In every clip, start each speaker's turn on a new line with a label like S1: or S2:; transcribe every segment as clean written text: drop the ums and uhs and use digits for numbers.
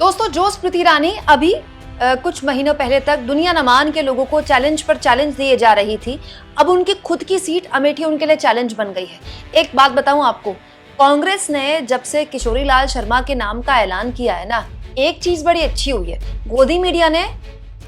S1: दोस्तों, जो स्मृति ईरानी अभी कुछ महीनों पहले तक दुनिया न मान के लोगों को चैलेंज पर चैलेंज दिए जा रही थी, अब उनकी खुद की सीट अमेठी उनके लिए चैलेंज बन गई है। एक बात बताऊं आपको, कांग्रेस ने जब से किशोरी लाल शर्मा के नाम का ऐलान किया है ना, एक चीज बड़ी अच्छी हुई है, गोदी मीडिया ने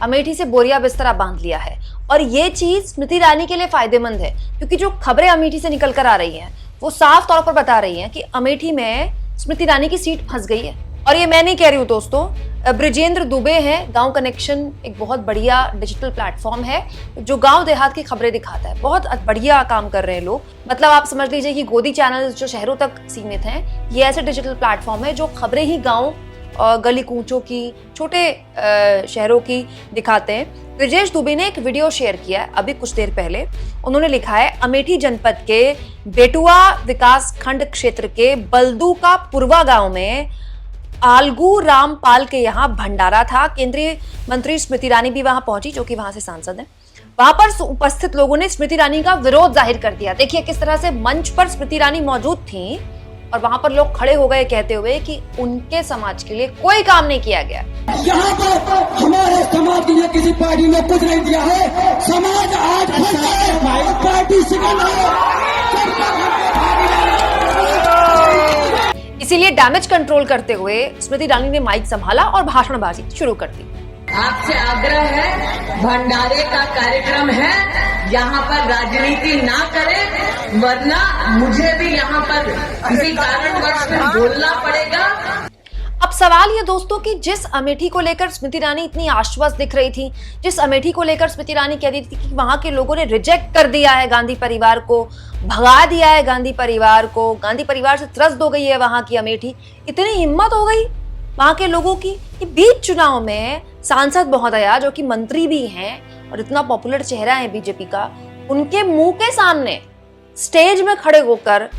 S1: अमेठी से बोरिया बिस्तरा बांध लिया है। और ये चीज स्मृति ईरानी के लिए फायदेमंद है, क्योंकि जो खबरें अमेठी से निकल कर आ रही हैं वो साफ तौर पर बता रही हैं कि अमेठी में स्मृति ईरानी की सीट फंस गई है। और ये मैं नहीं कह रही हूँ दोस्तों, ब्रिजेंद्र दुबे हैं, गांव कनेक्शन एक बहुत बढ़िया डिजिटल प्लेटफॉर्म है जो गांव देहात की खबरें दिखाता है। बहुत बढ़िया काम कर रहे हैं लोग। मतलब आप समझ लीजिए कि गोदी चैनल जो शहरों तक सीमित हैं, ये ऐसे डिजिटल प्लेटफॉर्म है जो खबरें ही गांव गली कूचों की, छोटे शहरों की दिखाते हैं। ब्रिजेश दुबे ने एक वीडियो शेयर किया है अभी कुछ देर पहले। उन्होंने लिखा है, अमेठी जनपद के बेटुआ विकास खंड क्षेत्र के बलदू का पुरवा गांव में आलगू रामपाल के यहाँ भंडारा था। केंद्रीय मंत्री स्मृति ईरानी भी वहां पहुंची, जो कि वहां से सांसद हैं। वहां पर उपस्थित लोगों ने स्मृति ईरानी का विरोध जाहिर कर दिया। देखिए किस तरह से मंच पर स्मृति ईरानी मौजूद थी और वहां पर लोग खड़े हो गए कहते हुए कि उनके समाज के लिए कोई काम नहीं किया गया।
S2: यहाँ पर हमारे समाज के लिए किसी पार्टी ने कुछ नहीं दिया है। समाज आज पार्टी
S1: इसीलिए डैमेज कंट्रोल करते हुए स्मृति ईरानी ने माइक संभाला और भाषणबाजी शुरू कर दी।
S3: आपसे आग्रह है, भंडारे का कार्यक्रम है, यहाँ पर राजनीति ना करें, वरना मुझे भी यहाँ पर किसी कारणवश बोलना पड़ेगा।
S1: अब सवाल ये दोस्तों कि जिस अमेठी को लेकर स्मृति ईरानी इतनी आश्वस्त दिख रही थी, जिस अमेठी को लेकर स्मृति ईरानी कह रही थी कि वहां के लोगों ने रिजेक्ट कर दिया है गांधी परिवार को, भगा दिया है गांधी परिवार को, गांधी परिवार से त्रस्त हो गई है वहां की अमेठी, इतनी हिम्मत हो गई वहां के लोगों की कि बीच चुनाव में सांसद महोदया जो कि मंत्री भी हैं और इतना पॉपुलर चेहरा है बीजेपी का, उनके मुंह के सामने स्टेज में खड़े होकर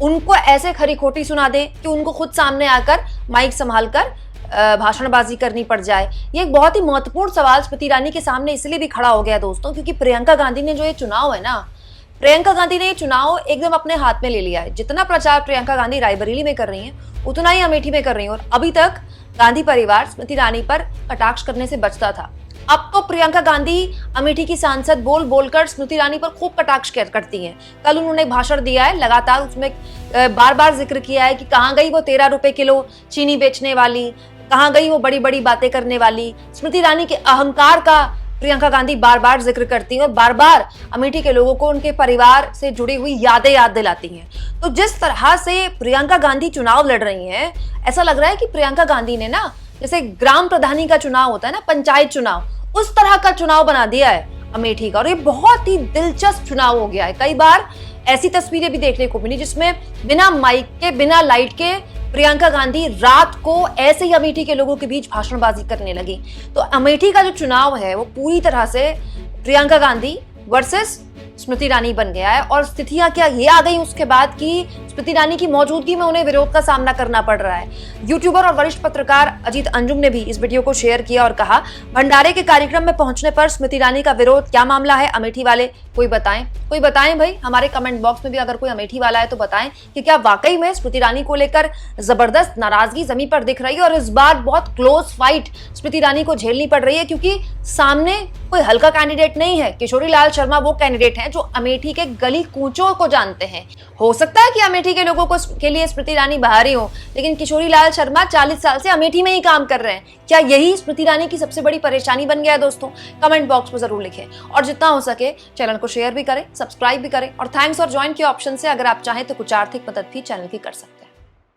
S1: उनको ऐसे खरी खोटी सुना दे कि उनको खुद सामने आकर माइक संभाल कर भाषणबाजी करनी पड़ जाए। ये एक बहुत ही महत्वपूर्ण सवाल स्मृति ईरानी के सामने इसलिए भी खड़ा हो गया दोस्तों, क्योंकि प्रियंका गांधी ने जो ये चुनाव है ना, प्रियंका गांधी ने ये चुनाव एकदम अपने हाथ में ले लिया है। जितना प्रचार प्रियंका गांधी रायबरेली में कर रही हैं, उतना ही अमेठी में कर रही हैं। और अभी तक गांधी परिवार स्मृति ईरानी पर कटाक्ष करने से बचता था। अब तो प्रियंका गांधी अमेठी की सांसद बोल बोलकर स्मृति ईरानी पर खूब कटाक्ष करती हैं। कल उन्होंने भाषण दिया है, लगातार उसमें बार बार जिक्र किया है कि कहाँ गई वो 13 रुपए किलो चीनी बेचने वाली, कहाँ गई वो बड़ी बड़ी बातें करने वाली। स्मृति ईरानी के अहंकार का प्रियंका गांधी बार बार जिक्र करती हैं और बार बार अमेठी के लोगों को उनके परिवार से जुड़ी हुई यादें याद दिलाती हैं। तो जिस तरह से प्रियंका गांधी चुनाव लड़ रही हैं, ऐसा लग रहा है कि प्रियंका गांधी ने ना, जैसे ग्राम प्रधानी का चुनाव होता है ना, पंचायत चुनाव, उस तरह का चुनाव बना दिया है अमेठी का। और ये बहुत ही दिलचस्प चुनाव हो गया है। कई बार ऐसी तस्वीरें भी देखने को मिली जिसमें बिना माइक के, बिना लाइट के प्रियंका गांधी रात को ऐसे ही अमेठी के लोगों के बीच भाषणबाजी करने लगी। तो अमेठी का जो चुनाव है वो पूरी तरह से प्रियंका गांधी वर्सेस स्मृति ईरानी बन गया है। और स्थितियां क्या ये आ गई उसके बाद कि स्मृति ईरानी की मौजूदगी में उन्हें विरोध का सामना करना पड़ रहा है। यूट्यूबर और वरिष्ठ पत्रकार अजीत अंजुम ने भी इस वीडियो को शेयर किया और कहा, भंडारे के कार्यक्रम में पहुंचने पर स्मृति ईरानी का विरोध, क्या मामला है? अमेठी वाले कोई बताएं भाई। हमारे कमेंट बॉक्स में भी अगर कोई अमेठी वाला है तो बताएं कि क्या वाकई में स्मृति ईरानी को लेकर जबरदस्त नाराजगी जमीन पर दिख रही है और इस बार बहुत क्लोज फाइट स्मृति ईरानी को झेलनी पड़ रही है, क्योंकि सामने कोई हल्का कैंडिडेट नहीं है। किशोरी लाल शर्मा वो कैंडिडेट हैं जो अमेठी के गली कूचों को जानते हैं। हो सकता है कि अमेठी के लोगों को के लिए स्मृति ईरानी बाहरी हो, लेकिन किशोरी लाल शर्मा 40 साल से अमेठी में ही काम कर रहे हैं। क्या यही स्मृति ईरानी की सबसे बड़ी परेशानी बन गया है दोस्तों? कमेंट बॉक्स में जरूर लिखें और जितना हो सके चैनल को शेयर भी करें, सब्सक्राइब भी करें। और थैंक्स और ज्वाइन के ऑप्शन से अगर आप चाहें तो कुछ आर्थिक मदद भी चैनल की कर सकते हैं।